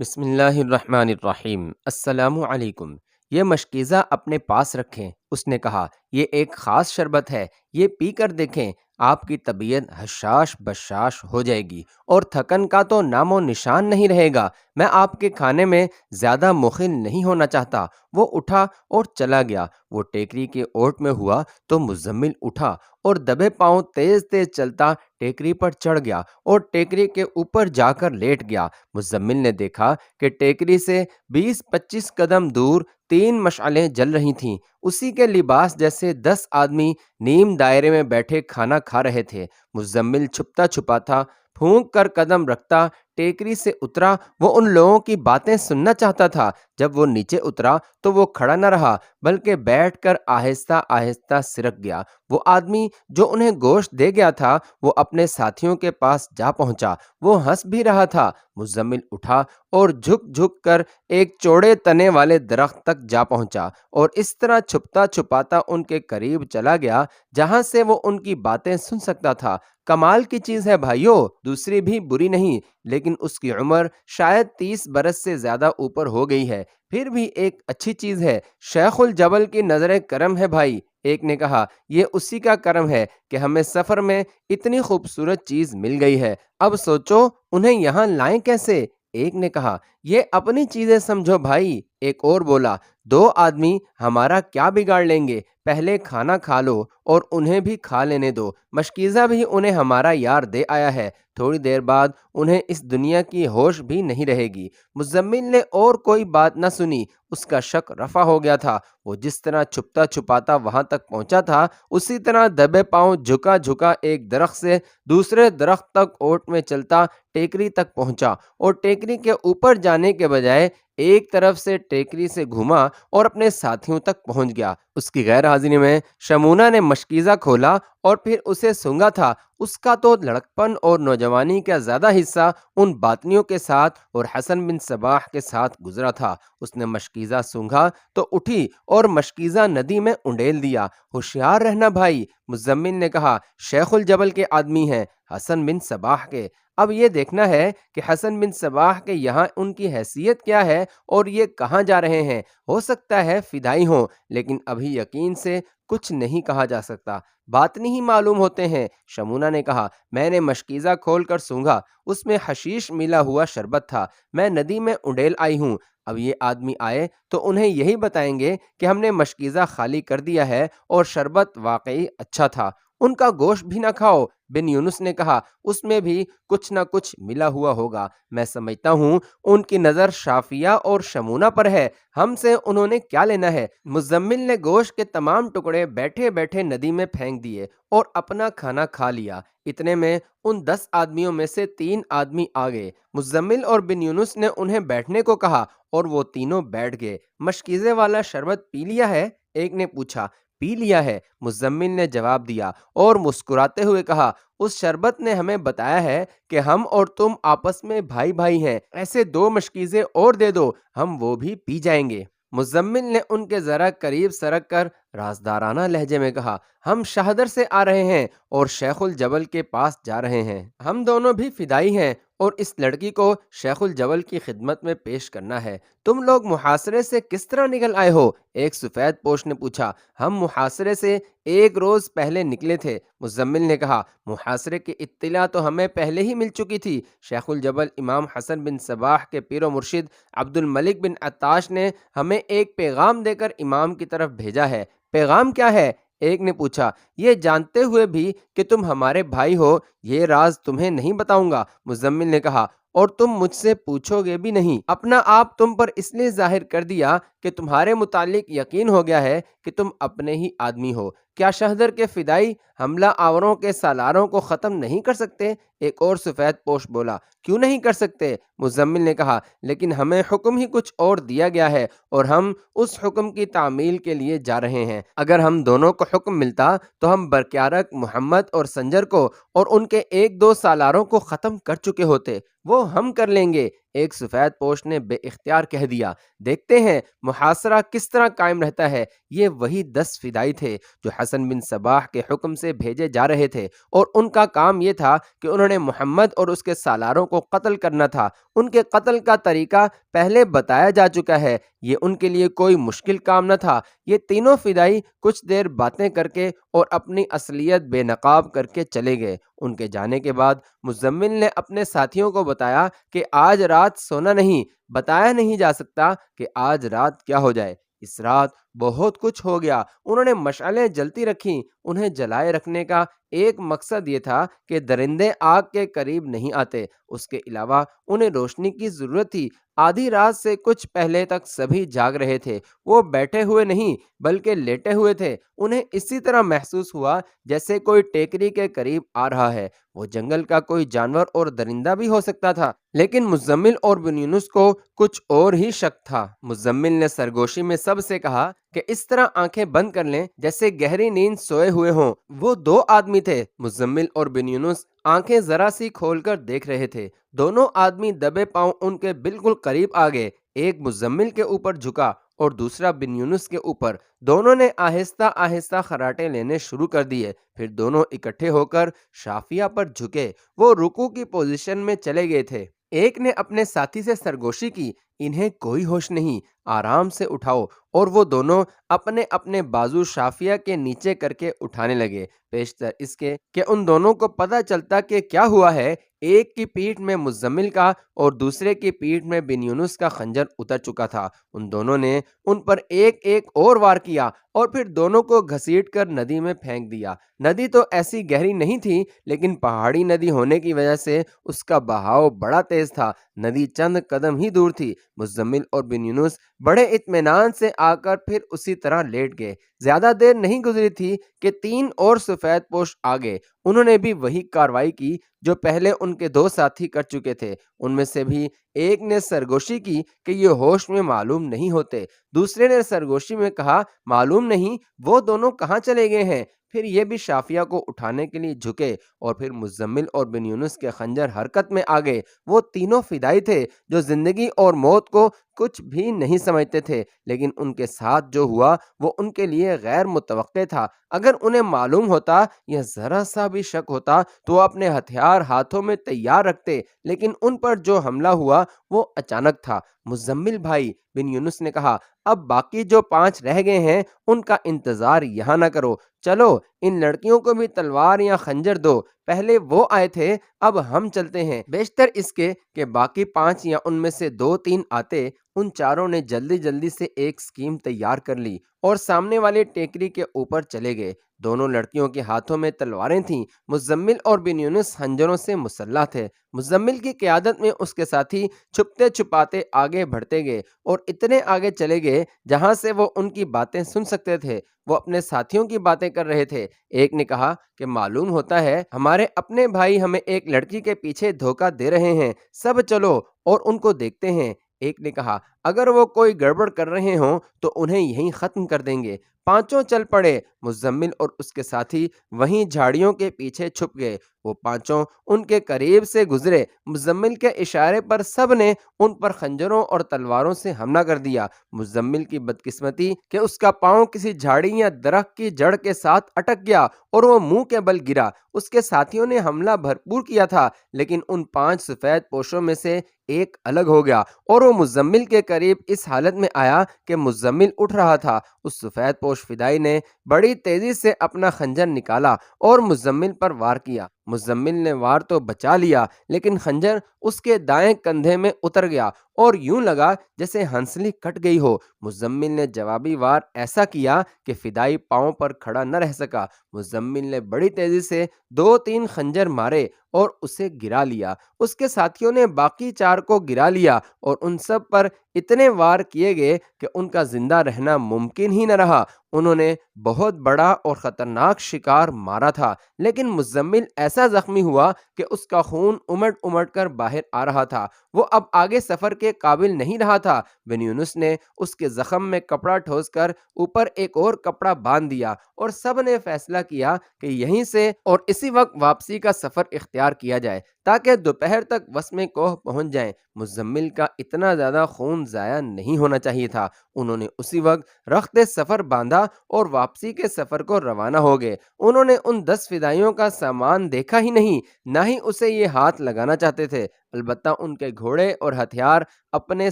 بسم اللہ الرحمن الرحیم۔ السلام علیکم۔ یہ مشکیزہ اپنے پاس رکھیں، اس نے کہا۔ یہ ایک خاص شربت ہے، یہ پی کر دیکھیں، آپ کی طبیعت حشاش بشاش ہو جائے گی اور تھکن کا تو نام و نشان نہیں رہے گا۔ میں آپ کے کھانے میں زیادہ مخل نہیں ہونا چاہتا۔ وہ اٹھا اور چلا گیا۔ وہ ٹیکری کے اوٹ میں ہوا تو مزمل اٹھا اور دبے پاؤں تیز تیز چلتا ٹیکری پر چڑھ گیا اور ٹیکری کے اوپر جا کر لیٹ گیا۔ مزمل نے دیکھا کہ ٹیکری سے 20-25 قدم دور 3 مشعلیں جل رہی تھیں۔ اسی کے لباس جیسے 10 آدمی نیم دائرے میں بیٹھے کھانا کھا رہے تھے۔ مزمل چھپتا چھپا تھا، پھونک کر قدم رکھتا ٹیکری سے اترا۔ وہ ان لوگوں کی باتیں سننا چاہتا تھا۔ جب وہ نیچے اترا تو وہ کھڑا نہ رہا بلکہ بیٹھ کر آہستہ آہستہ سرک گیا۔ وہ آدمی جو انہیں گوشت دے گیا تھا وہ اپنے ساتھیوں کے پاس جا پہنچا۔ وہ ہنس بھی رہا تھا۔ مزمل اٹھا اور جھک جھک کر ایک چوڑے تنے والے درخت تک جا پہنچا اور اس طرح چھپتا چھپاتا ان کے قریب چلا گیا جہاں سے وہ ان کی باتیں سن سکتا تھا۔ کمال کی چیز ہے بھائیو، دوسری بھی بری نہیں، لیکن اس کی عمر شاید 30 برس سے زیادہ اوپر ہو گئی ہے، پھر بھی ایک اچھی چیز ہے۔ شیخ الجبل کی نظر کرم ہے بھائی، ایک نے کہا۔ یہ اسی کا کرم ہے کہ ہمیں سفر میں اتنی خوبصورت چیز مل گئی ہے، اب سوچو انہیں یہاں لائیں کیسے؟ ایک نے کہا۔ یہ اپنی چیزیں سمجھو بھائی، ایک اور بولا۔ 2 آدمی ہمارا کیا بگاڑ لیں گے، پہلے کھانا کھا لو اور انہیں بھی کھا لینے دو۔ مشکیزہ بھی انہیں ہمارا یار دے آیا ہے، تھوڑی دیر بعد انہیں اس دنیا کی ہوش بھی نہیں رہے گی۔ مزمل نے اور کوئی بات نہ سنی، اس کا شک رفع ہو گیا تھا۔ وہ جس طرح چھپتا چھپاتا وہاں تک پہنچا تھا اسی طرح دبے پاؤں جھکا جھکا ایک درخت سے دوسرے درخت تک اوٹ میں چلتا ٹیکری تک پہنچا اور ٹیکری کے اوپر جانے کے بجائے ایک طرف سے ٹیکری سے گھوما اور اپنے ساتھیوں تک پہنچ گیا۔ اس کی غیر حاضری میں شمونہ نے مشکیزہ کھولا اور پھر اسے سونگا تھا۔ اس کا تو لڑکپن اور نوجوانی کا زیادہ حصہ ان باطنیوں کے ساتھ اور حسن بن صباح کے ساتھ گزرا تھا۔ اس نے مشکیزہ سونگھا تو اٹھی اور مشکیزہ ندی میں انڈیل دیا۔ ہوشیار رہنا بھائی، مزمل نے کہا۔ شیخ الجبل کے آدمی ہیں، حسن بن صباح کے۔ اب یہ دیکھنا ہے کہ حسن بن صباح کے یہاں ان کی حیثیت کیا ہے اور یہ کہاں جا رہے ہیں۔ ہو سکتا ہے فدائی ہوں، لیکن ابھی یقین سے کچھ نہیں کہا جا سکتا، باطنی ہی معلوم ہوتے ہیں۔ شمونہ نے کہا۔ میں نے مشکیزہ کھول کر سونگھا، اس میں حشیش ملا ہوا شربت تھا۔ میں ندی میں انڈیل آئی ہوں۔ اب یہ آدمی آئے تو انہیں یہی بتائیں گے کہ ہم نے مشکیزہ خالی کر دیا ہے اور شربت واقعی اچھا تھا۔ ان کا گوشت بھی نہ کھاؤ، بن یونس نے کہا۔ اس میں بھی کچھ نہ کچھ ملا ہوا ہوگا۔ میں سمجھتا ہوں ان کی نظر شافیہ اور شمونہ پر ہے، ہم سے انہوں نے کیا لینا ہے۔ مزمل نے گوشت کے تمام ٹکڑے بیٹھے بیٹھے ندی میں پھینک دیے اور اپنا کھانا کھا لیا۔ اتنے میں ان 10 آدمیوں میں سے 3 آدمی آ گئے۔ مزمل اور بن یونس نے انہیں بیٹھنے کو کہا اور وہ تینوں بیٹھ گئے۔ مشکیزے والا شربت پی لیا ہے؟ ایک نے پوچھا۔ پی لیا ہے، مزمل نے جواب دیا اور مسکراتے ہوئے کہا۔ اس شربت نے ہمیں بتایا ہے کہ ہم اور تم آپس میں بھائی بھائی ہیں، ایسے 2 مشکیزیں اور دے دو، ہم وہ بھی پی جائیں گے۔ مزمل نے ان کے ذرا قریب سرک کر رازدارانہ لہجے میں کہا۔ ہم شہدر سے آ رہے ہیں اور شیخ الجبل کے پاس جا رہے ہیں۔ ہم دونوں بھی فدائی ہیں اور اس لڑکی کو شیخ الجبل کی خدمت میں پیش کرنا ہے۔ تم لوگ محاصرے سے کس طرح نکل آئے ہو؟ ایک سفید پوش نے پوچھا۔ ہم محاصرے سے 1 روز پہلے نکلے تھے، مزمل نے کہا۔ محاصرے کی اطلاع تو ہمیں پہلے ہی مل چکی تھی۔ شیخ الجبل امام حسن بن صباح کے پیر و مرشد عبد الملک بن عطاش نے ہمیں ایک پیغام دے کر امام کی طرف بھیجا ہے۔ پیغام کیا ہے؟ ایک نے پوچھا۔ یہ جانتے ہوئے بھی کہ تم ہمارے بھائی ہو، یہ راز تمہیں نہیں بتاؤں گا، مزمل نے کہا، اور تم مجھ سے پوچھو گے بھی نہیں۔ اپنا آپ تم پر اس لیے ظاہر کر دیا کہ تمہارے متعلق یقین ہو گیا ہے کہ تم اپنے ہی آدمی ہو۔ کیا شہدر کے فدائی حملہ آوروں کے سالاروں کو ختم نہیں کر سکتے؟ ایک اور سفید پوش بولا۔ کیوں نہیں کر سکتے؟ مزمل نے کہا، لیکن ہمیں حکم ہی کچھ اور دیا گیا ہے اور ہم اس حکم کی تعمیل کے لیے جا رہے ہیں۔ اگر ہم دونوں کو حکم ملتا تو ہم برکیارک محمد اور سنجر کو اور ان کے 1-2 سالاروں کو ختم کر چکے ہوتے، وہ ہم کر لیں گے۔ ایک سفید پوش نے بے اختیار کہہ دیا، دیکھتے ہیں محاصرہ کس طرح قائم رہتا ہے۔ یہ وہی 10 فدائی تھے جو حسن بن صباح کے حکم سے بھیجے جا رہے تھے، اور ان کا کام یہ تھا کہ انہوں نے محمد اور اس کے سالاروں کو قتل کرنا تھا۔ ان کے قتل کا طریقہ پہلے بتایا جا چکا ہے، یہ ان کے لیے کوئی مشکل کام نہ تھا۔ یہ تینوں فدائی کچھ دیر باتیں کر کے اور اپنی اصلیت بے نقاب کر کے چلے گئے۔ ان کے جانے کے بعد مزمل نے اپنے ساتھیوں کو بتایا کہ آج رات سونا نہیں، بتایا نہیں جا سکتا کہ آج رات کیا ہو جائے۔ اس رات بہت کچھ ہو گیا۔ انہوں نے مشعلیں جلتی رکھیں۔ انہیں جلائے رکھنے کا ایک مقصد یہ تھا کہ درندے آگ کے قریب نہیں آتے۔ اس کے علاوہ انہیں روشنی کی ضرورت تھی۔ آدھی رات سے کچھ پہلے تک سبھی جاگ رہے تھے۔ وہ بیٹھے ہوئے نہیں بلکہ لیٹے ہوئے تھے۔ انہیں اسی طرح محسوس ہوا جیسے کوئی ٹیکری کے قریب آ رہا ہے۔ وہ جنگل کا کوئی جانور اور درندہ بھی ہو سکتا تھا، لیکن مزمل اور بن یونس کو کچھ اور ہی شک تھا۔ مزمل نے سرگوشی میں سب سے کہا کہ اس طرح آنکھیں بند کر لیں جیسے گہری نیند سوئے ہوئے ہوں۔ وہ 2 آدمی تھے۔ مزمل اور بن یونس آنکھیں ذرا سی کھول کر دیکھ رہے تھے۔ دونوں آدمی دبے پاؤں ان کے بالکل قریب آ گئے۔ ایک مزمل کے اوپر جھکا اور دوسرا بن یونس کے اوپر۔ دونوں نے آہستہ آہستہ خراٹے لینے شروع کر دیے۔ پھر دونوں اکٹھے ہو کر شافیہ پر جھکے۔ وہ رکوع کی پوزیشن میں چلے گئے تھے۔ ایک نے اپنے ساتھی سے سرگوشی کی، انہیں کوئی ہوش نہیں، آرام سے اٹھاؤ، اور وہ دونوں اپنے اپنے بازو شافیہ کے نیچے کر کے اٹھانے لگے۔ پیشتر اس کے کہ ان دونوں کو پتہ چلتا کہ کیا ہوا ہے، ایک کی پیٹھ میں مزمل کا اور دوسرے کی پیٹھ میں بن یونس کا خنجر اتر چکا تھا۔ ان دونوں نے ان پر ایک ایک اور وار کیا اور پھر دونوں کو گھسیٹ کر ندی میں پھینک دیا۔ ندی تو ایسی گہری نہیں تھی، لیکن پہاڑی ندی ہونے کی وجہ سے اس کا بہاؤ بڑا تیز تھا۔ ندی چند قدم ہی دور تھی۔ مزمل اور بن یونس بڑے اطمینان سے آ کر پھر اسی طرح لیٹ گئے۔ زیادہ دیر نہیں گزری تھی کہ 3 اور سفید پوش آ گئے۔ انہوں نے بھی وہی کاروائی کی جو پہلے ان کے 2 ساتھی کر چکے تھے۔ ان میں سے بھی ایک نے سرگوشی کی کہ یہ ہوش میں معلوم نہیں ہوتے۔ دوسرے نے سرگوشی میں کہا، معلوم نہیں وہ دونوں کہاں چلے گئے ہیں۔ پھر یہ بھی شافیہ کو اٹھانے کے لیے جھکے اور پھر مزمل اور بن یونس کے خنجر حرکت میں آ گئے۔ وہ تینوں فدائی تھے جو زندگی اور موت کو کچھ بھی نہیں سمجھتے تھے، لیکن ان کے ساتھ جو ہوا وہ ان کے لیے غیر متوقع تھا۔ اگر انہیں معلوم ہوتا یا ذرا سا بھی شک ہوتا تو وہ اپنے ہتھیار ہاتھوں میں تیار رکھتے، لیکن ان پر جو حملہ ہوا وہ اچانک تھا۔ مزمل بھائی، بن یونس نے کہا، اب باقی جو 5 رہ گئے ہیں ان کا انتظار یہاں نہ کرو، چلو ان لڑکیوں کو بھی تلوار یا خنجر دو۔ پہلے وہ آئے تھے، اب ہم چلتے ہیں۔ بیشتر اس کے کہ باقی 5 یا ان میں سے 2-3 آتے۔ ان چاروں نے جلدی جلدی سے ایک سکیم تیار کر لی اور سامنے والے ٹیکری کے اوپر چلے گئے۔ دونوں لڑکیوں کے ہاتھوں میں تلواریں تھیں۔ مزمل اور بن یونس خنجروں سے مسلح تھے۔ مزمل کی قیادت میں اس کے ساتھی چھپتے چھپاتے آگے بڑھتے گئے اور اتنے آگے چلے گئے جہاں سے وہ ان کی باتیں سن سکتے تھے۔ وہ اپنے ساتھیوں کی باتیں کر رہے تھے۔ ایک نے کہا کہ معلوم ہوتا ہے ہمارے اپنے بھائی ہمیں ایک لڑکی کے پیچھے دھوکہ دے رہے ہیں، سب چلو اور ان کو دیکھتے ہیں۔ ایک نے کہا اگر وہ کوئی گڑبڑ کر رہے ہوں تو انہیں یہیں ختم کر دیں گے۔ پانچوں چل پڑے۔ مزمل اور اس کے ساتھی وہیں جھاڑیوں کے پیچھے چھپ گئے۔ وہ پانچوں ان کے قریب سے گزرے۔ مزمل کے اشارے پر سب نے ان پر خنجروں اور تلواروں سے حملہ کر دیا۔ مزمل کی بدقسمتی کہ اس کا پاؤں کسی جھاڑی یا درخت کی جڑ کے ساتھ اٹک گیا اور وہ منہ کے بل گرا۔ اس کے ساتھیوں نے حملہ بھرپور کیا تھا، لیکن ان 5 سفید پوشوں میں سے ایک الگ ہو گیا اور وہ مزمل کے قریب اس حالت میں آیا کہ مزمل اٹھ رہا تھا۔ اس سفید پوش فدائی نے بڑی تیزی سے اپنا خنجر نکالا اور مزمل پر وار کیا۔ مزمل نے وار تو بچا لیا، لیکن خنجر اس کے دائیں کندھے میں اتر گیا اور یوں لگا جیسے ہنسلی کٹ گئی ہو۔ مزمل نے جوابی وار ایسا کیا کہ فدائی پاؤں پر کھڑا نہ رہ سکا۔ مزمل نے بڑی تیزی سے 2-3 خنجر مارے اور اسے گرا لیا۔ اس کے ساتھیوں نے باقی 4 کو گرا لیا اور ان سب پر اتنے وار کیے گئے کہ ان کا زندہ رہنا ممکن ہی نہ رہا۔ انہوں نے بہت بڑا اور خطرناک شکار مارا تھا، لیکن مزمل ایسا زخمی ہوا کہ اس کا خون امٹ امٹ کر باہر آ رہا تھا۔ وہ اب آگے سفر کے قابل نہیں رہا تھا۔ بن یونس نے اس کے زخم میں کپڑا ٹھوس کر اوپر ایک اور کپڑا باندھ دیا، اور سب نے فیصلہ کیا کہ یہیں سے اور اسی وقت واپسی کا سفر اختیار کیا جائے تاکہ دوپہر تک وسم کوہ پہنچ جائیں۔ مزمل کا اتنا زیادہ خون ضائع نہیں ہونا چاہیے تھا۔ انہوں نے اسی وقت رخت سفر باندھا اور واپسی کے سفر کو روانہ ہو گئے۔ انہوں نے ان 10 فدائیوں کا سامان دیکھا ہی نہیں، نہ ہی اسے یہ ہاتھ لگانا چاہتے تھے، البتہ ان کے گھوڑے اور ہتھیار اپنے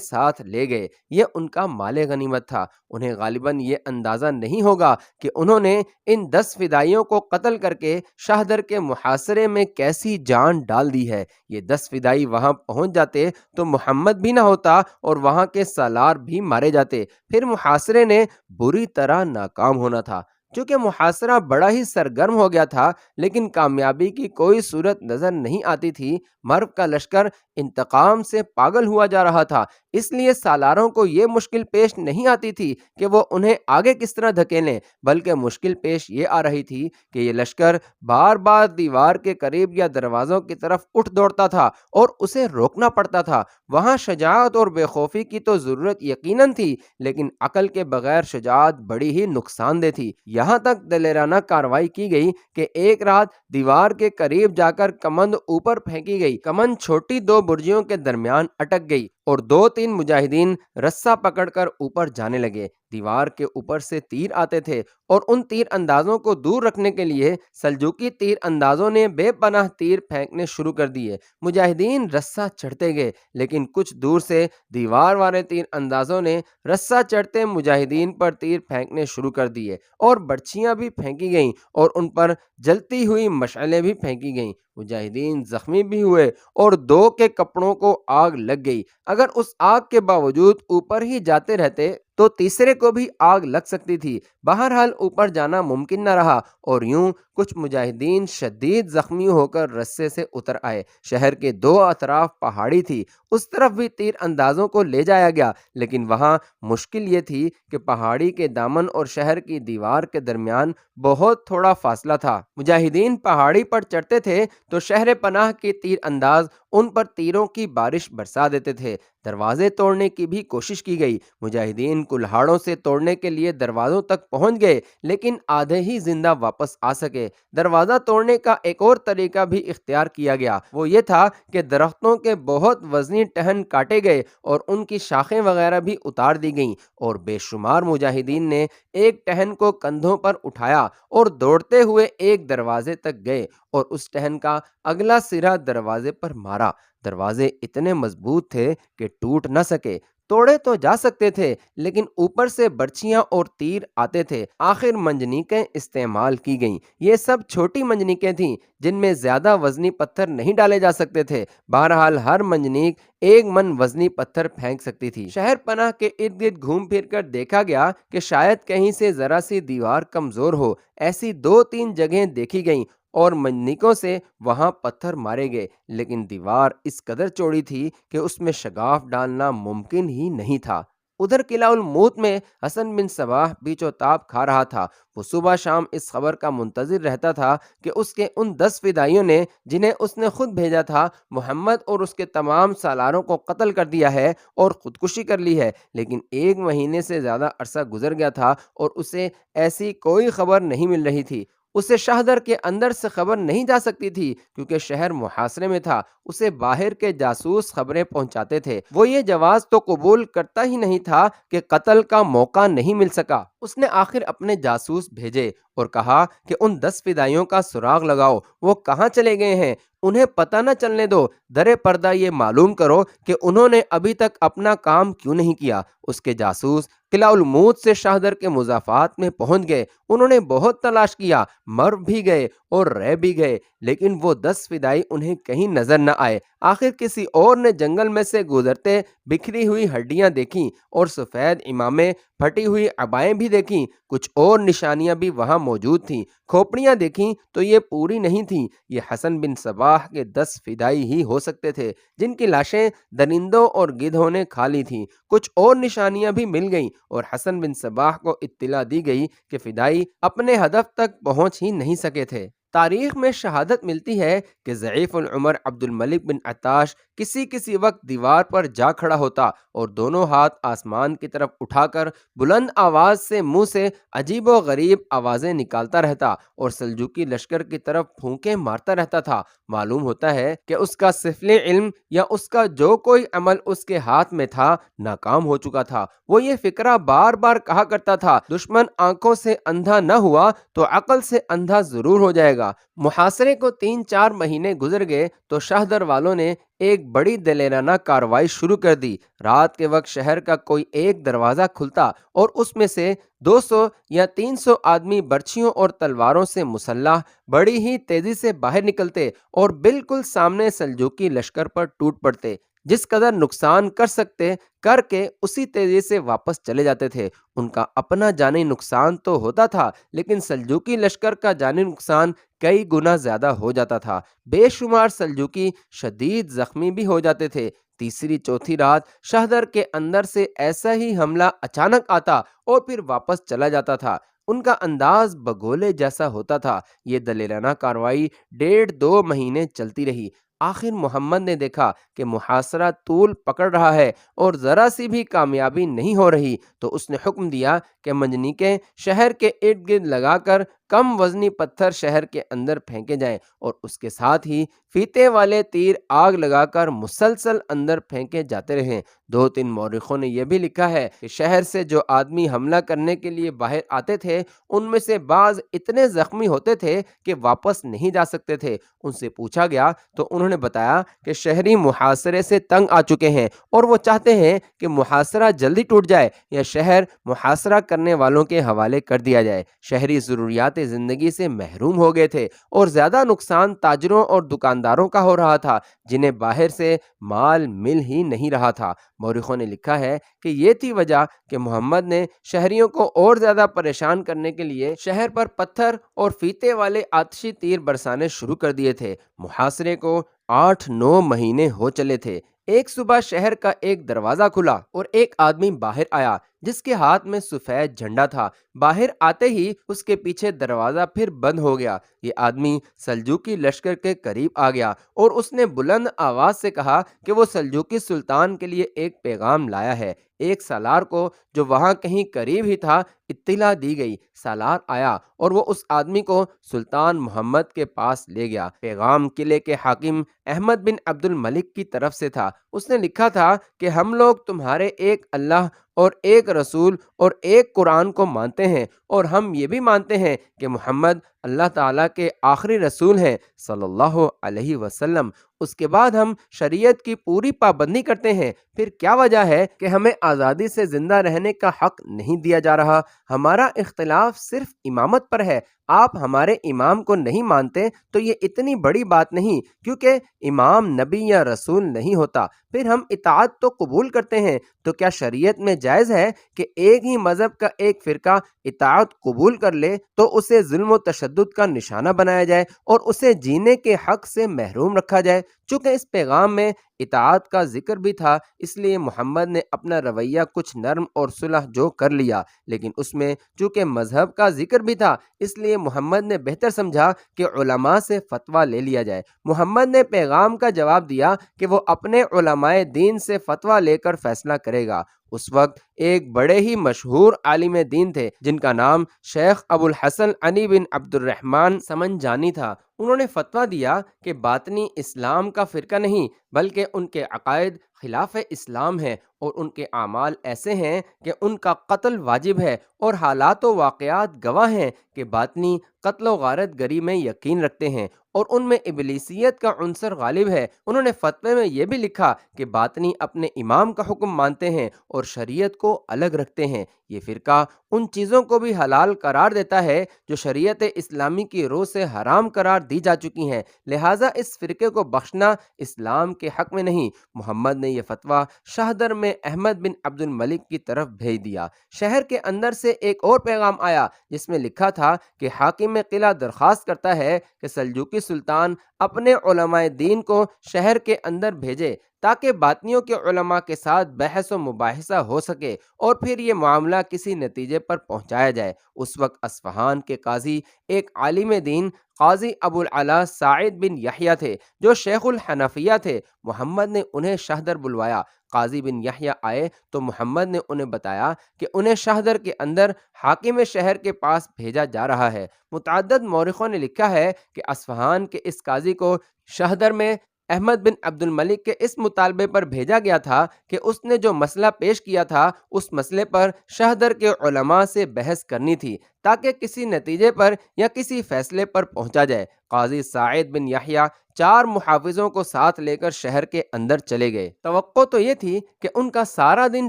ساتھ لے گئے۔ یہ ان کا مال غنیمت تھا۔ انہیں غالباً یہ اندازہ نہیں ہوگا کہ انہوں نے ان 10 فدائیوں کو قتل کر کے شاہدر کے محاصرے میں کیسی جان ڈال دی ہے۔ یہ 10 فدائی وہاں پہنچ جاتے تو محمد بھی نہ ہوتا اور وہاں کے سالار بھی مارے جاتے، پھر محاصرے نے بری طرح ناکام ہونا تھا۔ چونکہ محاصرہ بڑا ہی سرگرم ہو گیا تھا، لیکن کامیابی کی کوئی صورت نظر نہیں آتی تھی۔ مرو کا لشکر انتقام سے پاگل ہوا جا رہا تھا، اس لیے سالاروں کو یہ مشکل پیش نہیں آتی تھی کہ وہ انہیں آگے کس طرح دھکیلیں، بلکہ مشکل پیش یہ آ رہی تھی کہ یہ لشکر بار بار دیوار کے قریب یا دروازوں کی طرف اٹھ دوڑتا تھا اور اسے روکنا پڑتا تھا۔ وہاں شجاعت اور بے خوفی کی تو ضرورت یقیناً تھی، لیکن عقل کے بغیر شجاعت بڑی ہی نقصان دہ تھی۔ یہاں تک دلیرانہ کارروائی کی گئی کہ ایک رات دیوار کے قریب جا کر کمند اوپر پھینکی گئی۔ کمند چھوٹی 2 برجیوں کے درمیان اٹک گئی اور 2-3 مجاہدین رسہ پکڑ کر اوپر جانے لگے۔ دیوار کے اوپر سے تیر آتے تھے اور ان تیر اندازوں کو دور رکھنے کے لیے سلجوقی تیر اندازوں نے بے پناہ تیر پھینکنے شروع کر دیے۔ مجاہدین رسہ چڑھتے گئے، لیکن کچھ دور سے دیوار والے تیر اندازوں نے رسہ چڑھتے مجاہدین پر تیر پھینکنے شروع کر دیے، اور برچھیاں بھی پھینکی گئیں اور ان پر جلتی ہوئی مشعلیں بھی پھینکی گئیں۔ مجاہدین زخمی بھی ہوئے اور 2 کے کپڑوں کو آگ لگ گئی۔ اگر اس آگ کے باوجود اوپر ہی جاتے رہتے تو تیسرے کو بھی آگ لگ سکتی تھی۔ بہرحال اوپر جانا ممکن نہ رہا، اور یوں کچھ مجاہدین شدید زخمی ہو کر رسے سے اتر آئے۔ شہر کے 2 اطراف پہاڑی تھی، اس طرف بھی تیر اندازوں کو لے جایا گیا، لیکن وہاں مشکل یہ تھی کہ پہاڑی کے دامن اور شہر کی دیوار کے درمیان بہت تھوڑا فاصلہ تھا۔ مجاہدین پہاڑی پر چڑھتے تھے تو شہر پناہ کے تیر انداز ان پر تیروں کی بارش برسا دیتے تھے۔ دروازے توڑنے کی بھی کوشش کی گئی۔ مجاہدین کلہاڑوں سے توڑنے کے لیے دروازوں تک پہنچ گئے، لیکن آدھے ہی زندہ واپس آ سکے۔ دروازہ توڑنے کا ایک اور طریقہ بھی اختیار کیا گیا، وہ یہ تھا کہ درختوں کے بہت وزنی ٹہن کاٹے گئے اور ان کی شاخیں وغیرہ بھی اتار دی گئیں، اور بے شمار مجاہدین نے ایک ٹہن کو کندھوں پر اٹھایا اور دوڑتے ہوئے ایک دروازے تک گئے اور اس ٹہن کا اگلا سرا دروازے پر مارا۔ دروازے اتنے مضبوط تھے کہ ٹوٹ نہ سکے۔ توڑے تو جا سکتے تھے، لیکن اوپر سے برچیاں اور تیر آتے تھے۔ آخر منجنیقیں استعمال کی گئیں۔ یہ سب چھوٹی منجنیقیں تھیں جن میں زیادہ وزنی پتھر نہیں ڈالے جا سکتے تھے۔ بہرحال ہر منجنیق 1 من وزنی پتھر پھینک سکتی تھی۔ شہر پناہ کے ارد گرد گھوم پھر کر دیکھا گیا کہ شاید کہیں سے ذرا سی دیوار کمزور ہو۔ ایسی 2-3 جگہیں دیکھی گئیں اور منجنیقوں سے وہاں پتھر مارے گئے، لیکن دیوار اس قدر چوڑی تھی کہ اس میں شگاف ڈالنا ممکن ہی نہیں تھا۔ ادھر قلعہ الموت میں حسن بن صباح بیچ و تاب کھا رہا تھا۔ وہ صبح شام اس خبر کا منتظر رہتا تھا کہ اس کے ان 10 فدائیوں نے، جنہیں اس نے خود بھیجا تھا، محمد اور اس کے تمام سالاروں کو قتل کر دیا ہے اور خودکشی کر لی ہے۔ لیکن 1 مہینے سے زیادہ عرصہ گزر گیا تھا اور اسے ایسی کوئی خبر نہیں مل رہی تھی۔ اسے شاہدر کے اندر سے خبر نہیں جا سکتی تھی، کیونکہ شہر محاصرے میں تھا۔ اسے باہر کے جاسوس خبریں پہنچاتے تھے۔ وہ یہ جواز تو قبول کرتا ہی نہیں تھا کہ قتل کا موقع نہیں مل سکا۔ اس نے آخر اپنے جاسوس بھیجے اور کہا کہ ان 10 فدائیوں کا سراغ لگاؤ، وہ کہاں چلے گئے ہیں، انہیں پتہ نہ چلنے دو، درِ پردہ یہ معلوم کرو کہ انہوں نے ابھی تک اپنا کام کیوں نہیں کیا۔ اس کے جاسوس قلعہ الموت سے شاہدر کے مضافات میں پہنچ گئے۔ انہوں نے بہت تلاش کیا، مر بھی گئے اور رہ بھی گئے، لیکن وہ 10 فدائی انہیں کہیں نظر نہ آئے۔ آخر کسی اور نے جنگل میں سے گزرتے بکھری ہوئی ہڈیاں دیکھیں اور سفید امامے، پھٹی ہوئی عبائیں بھی بھی دیکھیں کچھ اور نشانیاں بھی وہاں موجود تھیں، کھوپڑیاں دیکھیں تو یہ پوری نہیں تھیں، یہ حسن بن صباح کے 10 فدائی ہی ہو سکتے تھے جن کی لاشیں درندوں اور گدھوں نے کھا لی تھیں۔ کچھ اور نشانیاں بھی مل گئیں اور حسن بن صباح کو اطلاع دی گئی کہ فدائی اپنے ہدف تک پہنچ ہی نہیں سکے تھے۔ تاریخ میں شہادت ملتی ہے کہ ضعیف العمر عبد الملک بن عطاش کسی وقت دیوار پر جا کھڑا ہوتا اور دونوں ہاتھ آسمان کی طرف اٹھا کر بلند آواز سے منہ سے عجیب و غریب آوازیں نکالتا رہتا اور سلجوقی لشکر کی طرف پھونکیں مارتا رہتا تھا۔ معلوم ہوتا ہے کہ اس کا سفل علم یا اس کا جو کوئی عمل اس کے ہاتھ میں تھا ناکام ہو چکا تھا۔ وہ یہ فقرہ بار بار کہا کرتا تھا، دشمن آنکھوں سے اندھا نہ ہوا تو عقل سے اندھا ضرور ہو جائے گا۔ محاصرے کو 3-4 مہینے گزر گئے تو شاہدر والوں نے ایک بڑی دلیرانہ کارروائی شروع کر دی۔ رات کے وقت شہر کا کوئی ایک دروازہ کھلتا اور اس میں سے 200 یا 300 آدمی برچھیوں اور تلواروں سے مسلح بڑی ہی تیزی سے باہر نکلتے اور بالکل سامنے سلجوقی لشکر پر ٹوٹ پڑتے۔ جس قدر نقصان کر سکتے کر کے اسی تیزی سے واپس چلے جاتے تھے۔ ان کا اپنا جانی نقصان تو ہوتا تھا لیکن سلجوقی لشکر کا جانی نقصان کئی گنا زیادہ ہو جاتا تھا۔ بے شمار سلجوقی شدید زخمی بھی ہو جاتے تھے۔ تیسری چوتھی رات شہدر کے اندر سے ایسا ہی حملہ اچانک آتا اور پھر واپس چلا جاتا تھا۔ ان کا انداز بگولے جیسا ہوتا تھا۔ یہ دلیرانہ کارروائی 1.5-2 مہینے چلتی رہی۔ آخر محمد نے دیکھا کہ محاصرہ طول پکڑ رہا ہے اور ذرا سی بھی کامیابی نہیں ہو رہی تو اس نے حکم دیا کہ منجنیقیں شہر کے ارد گرد لگا کر کم وزنی پتھر شہر کے اندر پھینکے جائیں اور اس کے ساتھ ہی فیتے والے تیر آگ لگا کر مسلسل اندر پھینکے جاتے رہیں۔ 2-3 مورخوں نے یہ بھی لکھا ہے کہ شہر سے جو آدمی حملہ کرنے کے لیے باہر آتے تھے ان میں سے بعض اتنے زخمی ہوتے تھے کہ واپس نہیں جا سکتے تھے۔ ان سے پوچھا گیا تو انہوں نے بتایا کہ شہری محاصرے سے تنگ آ چکے ہیں اور وہ چاہتے ہیں کہ محاصرہ جلدی ٹوٹ جائے یا شہر محاصرہ کرنے والوں کے حوالے کر دیا جائے۔ شہری ضروریات زندگی سے محروم ہو گئے تھے اور زیادہ نقصان تاجروں اور دکانداروں کا ہو رہا تھا جنہیں باہر سے مال مل ہی نہیں رہا تھا۔ مورخوں نے لکھا ہے کہ یہ تھی وجہ کہ محمد نے شہریوں کو اور زیادہ پریشان کرنے کے لیے شہر پر پتھر اور فیتے والے آتشی تیر برسانے شروع کر دیے تھے۔ محاصرے کو 8-9 مہینے ہو چلے تھے۔ ایک صبح شہر کا ایک دروازہ کھلا اور ایک آدمی باہر آیا جس کے ہاتھ میں سفید جھنڈا تھا۔ باہر آتے ہی اس کے پیچھے دروازہ پھر بند ہو گیا۔ یہ آدمی سلجوقی لشکر کے قریب آ گیا اور اس نے بلند آواز سے کہا کہ وہ سلجوقی سلطان کے لیے ایک پیغام لایا ہے۔ ایک سالار کو جو وہاں کہیں قریب ہی تھا اطلاع دی گئی۔ سالار آیا اور وہ اس آدمی کو سلطان محمد کے پاس لے گیا۔ پیغام قلعے کے حاکم احمد بن عبد الملک کی طرف سے تھا۔ اس نے لکھا تھا کہ ہم لوگ تمہارے ایک اللہ اور ایک رسول اور ایک قرآن کو مانتے ہیں اور ہم یہ بھی مانتے ہیں کہ محمد اللہ تعالیٰ کے آخری رسول ہیں صلی اللہ علیہ وسلم۔ اس کے بعد ہم شریعت کی پوری پابندی کرتے ہیں۔ پھر کیا وجہ ہے کہ ہمیں آزادی سے زندہ رہنے کا حق نہیں دیا جا رہا؟ ہمارا اختلاف صرف امامت پر ہے۔ آپ ہمارے امام کو نہیں مانتے تو یہ اتنی بڑی بات نہیں، کیونکہ امام نبی یا رسول نہیں ہوتا۔ پھر ہم اطاعت تو قبول کرتے ہیں، تو کیا شریعت میں جائز ہے کہ ایک ہی مذہب کا ایک فرقہ اطاعت قبول کر لے تو اسے ظلم و تشدد کا نشانہ بنایا جائے اور اسے جینے کے حق سے محروم رکھا جائے؟ چونکہ اس پیغام میں اطاعت کا ذکر بھی تھا اس لیے محمد نے اپنا رویہ کچھ نرم اور صلح جو کر لیا، لیکن اس میں چونکہ مذہب کا ذکر بھی تھا اس لیے محمد نے بہتر سمجھا کہ علماء سے فتویٰ لے لیا جائے۔ محمد نے پیغام کا جواب دیا کہ وہ اپنے علماء دین سے فتویٰ لے کر فیصلہ کرے گا۔ اس وقت ایک بڑے ہی مشہور عالم دین تھے جن کا نام شیخ ابو الحسن علی بن عبد الرحمن سمنجانی تھا۔ انہوں نے فتویٰ دیا کہ باطنی اسلام کا فرقہ نہیں بلکہ ان کے عقائد خلاف اسلام ہیں اور ان کے اعمال ایسے ہیں کہ ان کا قتل واجب ہے، اور حالات و واقعات گواہ ہیں کہ باطنی قتل و غارت گری میں یقین رکھتے ہیں اور ان میں ابلیسیت کا عنصر غالب ہے۔ انہوں نے فتوے میں یہ بھی لکھا کہ باطنی اپنے امام کا حکم مانتے ہیں اور شریعت کو الگ رکھتے ہیں۔ یہ فرقہ ان چیزوں کو بھی حلال قرار دیتا ہے جو شریعت اسلامی کی روح سے حرام قرار دی جا چکی ہیں، لہٰذا اس فرقے کو بخشنا اسلام کے حق میں نہیں۔ محمد نے نے یہ فتویٰ شہدر میں احمد بن عبد الملک کی طرف بھیج دیا۔ شہر کے اندر سے ایک اور پیغام آیا جس میں لکھا تھا کہ حاکم قلعہ درخواست کرتا ہے کہ سلجوقی سلطان اپنے علماء دین کو شہر کے اندر بھیجے تاکہ باطنیوں کے علماء کے ساتھ بحث و مباحثہ ہو سکے اور پھر یہ معاملہ کسی نتیجے پر پہنچایا جائے۔ اس وقت اصفہان کے قاضی ایک عالم دین قاضی ابو العلا سعید بن یحییٰ تھے جو شیخ الحنفیہ تھے۔ محمد نے انہیں شہدر بلوایا۔ قاضی بن یحییٰ آئے تو محمد نے انہیں بتایا کہ انہیں شہدر کے اندر حاکم شہر کے پاس بھیجا جا رہا ہے۔ متعدد مورخوں نے لکھا ہے کہ اصفہان کے اس قاضی کو شہدر میں احمد بن عبد الملک کے اس مطالبے پر بھیجا گیا تھا کہ اس نے جو مسئلہ پیش کیا تھا اس مسئلے پر شہدر کے علماء سے بحث کرنی تھی تاکہ کسی نتیجے پر یا کسی فیصلے پر پہنچا جائے۔ قاضی سعید بن یحییٰ 4 محافظوں کو ساتھ لے کر شہر کے اندر چلے گئے۔ توقع تو یہ تھی کہ ان کا سارا دن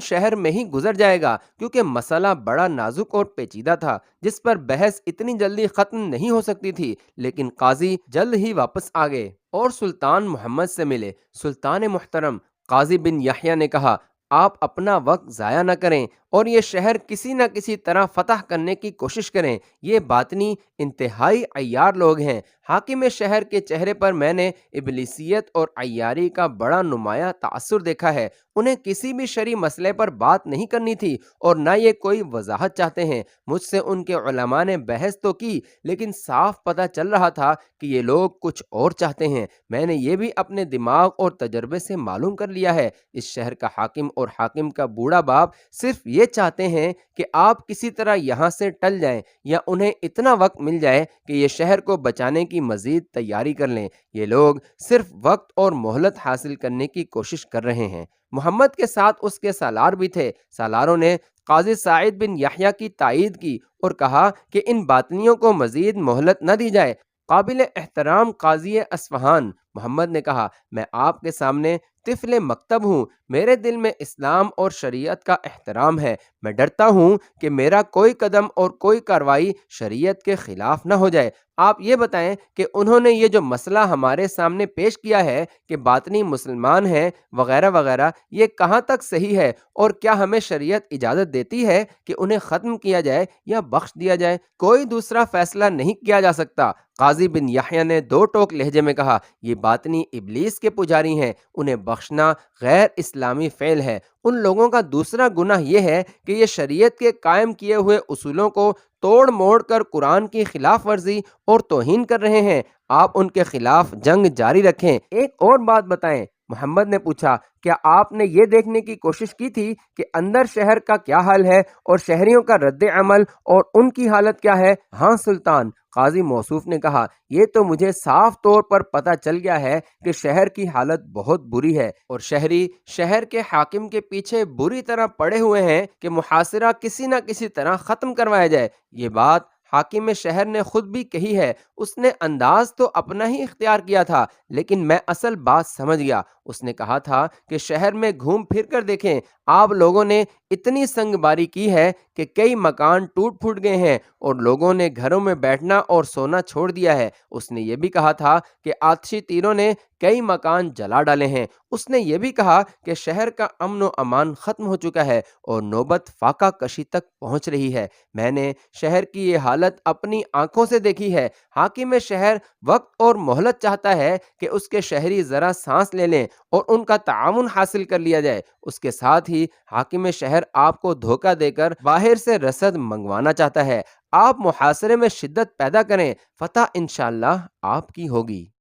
شہر میں ہی گزر جائے گا کیونکہ مسئلہ بڑا نازک اور پیچیدہ تھا جس پر بحث اتنی جلدی ختم نہیں ہو سکتی تھی، لیکن قاضی جلد ہی واپس آ گئے اور سلطان محمد سے ملے۔ سلطان محترم، قاضی بن یحییٰ نے کہا، آپ اپنا وقت ضائع نہ کریں اور یہ شہر کسی نہ کسی طرح فتح کرنے کی کوشش کریں۔ یہ باطنی انتہائی عیار لوگ ہیں۔ حاکم شہر کے چہرے پر میں نے ابلیسیت اور عیاری کا بڑا نمایاں تاثر دیکھا ہے۔ انہیں کسی بھی شرعی مسئلے پر بات نہیں کرنی تھی اور نہ یہ کوئی وضاحت چاہتے ہیں۔ مجھ سے ان کے علماء نے بحث تو کی لیکن صاف پتہ چل رہا تھا کہ یہ لوگ کچھ اور چاہتے ہیں۔ میں نے یہ بھی اپنے دماغ اور تجربے سے معلوم کر لیا ہے، اس شہر کا حاکم اور حاکم کا بوڑھا باپ صرف یہ چاہتے ہیں کہ آپ کسی طرح یہاں سے ٹل جائیں یا انہیں اتنا وقت مل جائے کہ یہ شہر کو بچانے کی مزید تیاری کر لیں۔ یہ لوگ صرف وقت اور مہلت حاصل کرنے کی کوشش کر رہے ہیں۔ محمد کے ساتھ اس کے سالار بھی تھے۔ سالاروں نے قاضی سعید بن یحییٰ کی تائید کی اور کہا کہ ان باطنیوں کو مزید مہلت نہ دی جائے۔ قابل احترام قاضی اصفہان، محمد نے کہا، میں آپ کے سامنے طفل مکتب ہوں۔ میرے دل میں اسلام اور شریعت کا احترام ہے۔ میں ڈرتا ہوں کہ میرا کوئی قدم اور کوئی کارروائی شریعت کے خلاف نہ ہو جائے۔ آپ یہ بتائیں کہ انہوں نے یہ جو مسئلہ ہمارے سامنے پیش کیا ہے کہ باطنی مسلمان ہیں وغیرہ وغیرہ، یہ کہاں تک صحیح ہے اور کیا ہمیں شریعت اجازت دیتی ہے کہ انہیں ختم کیا جائے یا بخش دیا جائے؟ کوئی دوسرا فیصلہ نہیں کیا جا سکتا۔ قاضی بن یحییٰ نے 2 ٹوک لہجے میں کہا، یہ باطنی ابلیس کے پجاری ہیں، انہیں بخشنا غیر اسلامی فعل ہے۔ ان لوگوں کا دوسرا گناہ یہ ہے کہ یہ شریعت کے قائم کیے ہوئے اصولوں کو توڑ موڑ کر قرآن کی خلاف ورزی اور توہین کر رہے ہیں۔ آپ ان کے خلاف جنگ جاری رکھیں۔ ایک اور بات بتائیں، محمد نے پوچھا، کیا آپ نے یہ دیکھنے کی کوشش کی تھی کہ اندر شہر کا کیا حال ہے اور شہریوں کا رد عمل اور ان کی حالت کیا ہے؟ ہاں سلطان، قاضی موصوف نے کہا، یہ تو مجھے صاف طور پر پتہ چل گیا ہے کہ شہر کی حالت بہت بری ہے اور شہری شہر کے حاکم کے پیچھے بری طرح پڑے ہوئے ہیں کہ محاصرہ کسی نہ کسی طرح ختم کروایا جائے۔ یہ بات حاکم شہر نے خود بھی کہی ہے۔ اس نے انداز تو اپنا ہی اختیار کیا تھا لیکن میں اصل بات سمجھ گیا۔ اس نے کہا تھا کہ شہر میں گھوم پھر کر دیکھیں، آپ لوگوں نے اتنی سنگ باری کی ہے کہ کئی مکان ٹوٹ پھوٹ گئے ہیں اور لوگوں نے گھروں میں بیٹھنا اور سونا چھوڑ دیا ہے۔ اس نے یہ بھی کہا تھا کہ آتشی تیروں نے کئی مکان جلا ڈالے ہیں۔ اس نے یہ بھی کہا کہ شہر کا امن و امان ختم ہو چکا ہے اور نوبت فاقہ کشی تک پہنچ رہی ہے۔ میں نے شہر کی یہ حالت اپنی آنکھوں سے دیکھی ہے۔ حاکم شہر وقت اور مہلت چاہتا ہے کہ اس کے شہری ذرا سانس لے لیں اور ان کا تعاون حاصل کر لیا جائے۔ اس کے ساتھ ہی حاکم شہر آپ کو دھوکہ دے کر باہر سے رسد منگوانا چاہتا ہے۔ آپ محاصرے میں شدت پیدا کریں، فتح انشاءاللہ آپ کی ہوگی۔